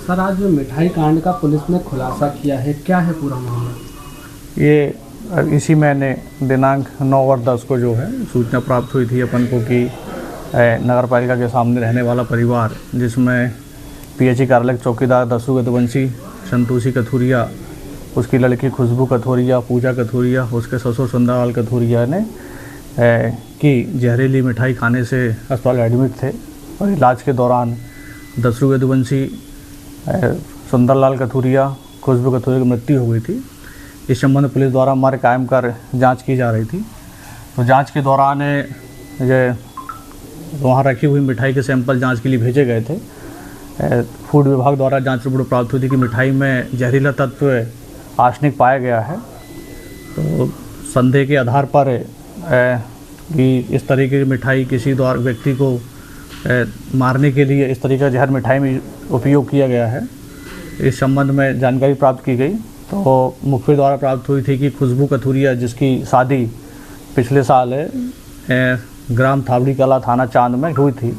Sir, आज मिठाई कांड का पुलिस ने खुलासा किया है, क्या है पूरा मामला? ये इसी महीने दिनांक 9/10 को जो है सूचना प्राप्त हुई थी अपन को कि नगर पालिका के सामने रहने वाला परिवार, जिसमें पीएचई कार्यालय चौकीदार दसरू यदुवंशी, संतोषी कथूरिया, उसकी लड़की खुशबू कथूरिया, पूजा कथूरिया, उसके ससुर सुंदरलाल कथूरिया ने कि जहरीली मिठाई खाने से अस्पताल एडमिट थे और इलाज के दौरान दसरू यदुवंशी, सुंदरलाल कथूरिया, खुशबू कथूरिया की मृत्यु हो गई थी। इस संबंध में पुलिस द्वारा मार्ग कायम कर जांच की जा रही थी। तो जांच के दौरान ये वहाँ रखी हुई मिठाई के सैंपल जांच के लिए भेजे गए थे। फूड विभाग द्वारा जांच रिपोर्ट प्राप्त हुई थी कि मिठाई में जहरीला तत्व आर्सेनिक पाया गया है। तो संदेह के आधार पर कि इस तरीके की मिठाई किसी द्वारा व्यक्ति को मारने के लिए इस तरीके का जहर मिठाई में उपयोग किया गया है, इस संबंध में जानकारी प्राप्त की गई। तो मुखबिर द्वारा प्राप्त हुई थी कि खुशबू कथूरिया, जिसकी शादी पिछले साल ग्राम थावड़ी कला थाना चांद में हुई थी,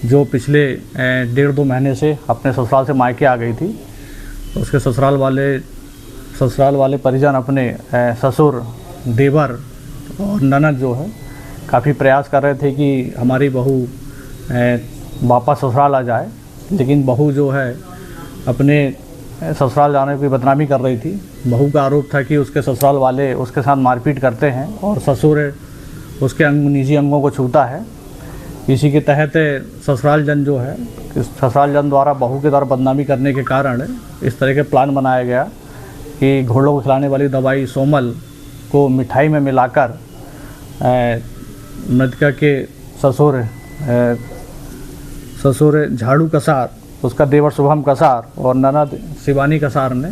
जो पिछले 1.5-2 महीने से अपने ससुराल से मायके आ गई थी। तो उसके ससुराल वाले परिजन अपने ससुर, देवर और ननद जो है काफ़ी प्रयास कर रहे थे कि हमारी बहू वापस ससुराल आ जाए, लेकिन बहू जो है अपने ससुराल जाने की बदनामी कर रही थी। बहू का आरोप था कि उसके ससुराल वाले उसके साथ मारपीट करते हैं और ससुर उसके निजी अंगों को छूता है। इसी के तहत ससुराल जन जो है, ससुराल जन द्वारा बहू के द्वारा बदनामी करने के कारण इस तरह के प्लान बनाया गया कि घोड़ों को खिलाने वाली दवाई सोमल को मिठाई में मिलाकर मृतका के ससुर झाड़ू कसार, उसका देवर शुभम कसार और ननद शिवानी कसार ने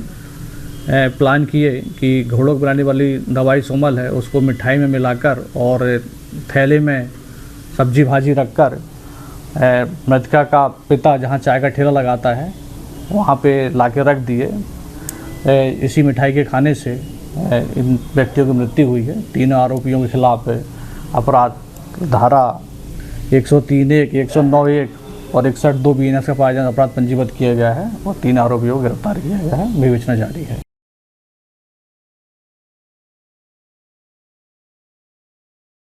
प्लान किए कि घोड़ों को पिलाने वाली दवाई सोमल है, उसको मिठाई में मिलाकर और थैले में सब्जी भाजी रखकर मृतका का पिता जहां चाय का ठेला लगाता है वहां पे लाके रख दिए। इसी मिठाई के खाने से इन व्यक्तियों की मृत्यु हुई है। 3 आरोपियों के खिलाफ अपराध धारा 103(1), 109(1) और 61(2) BNS का पाया अपराध पंजीबद्ध किया गया है और 3 आरोपियों को गिरफ्तार किया गया है। विवेचना जारी है।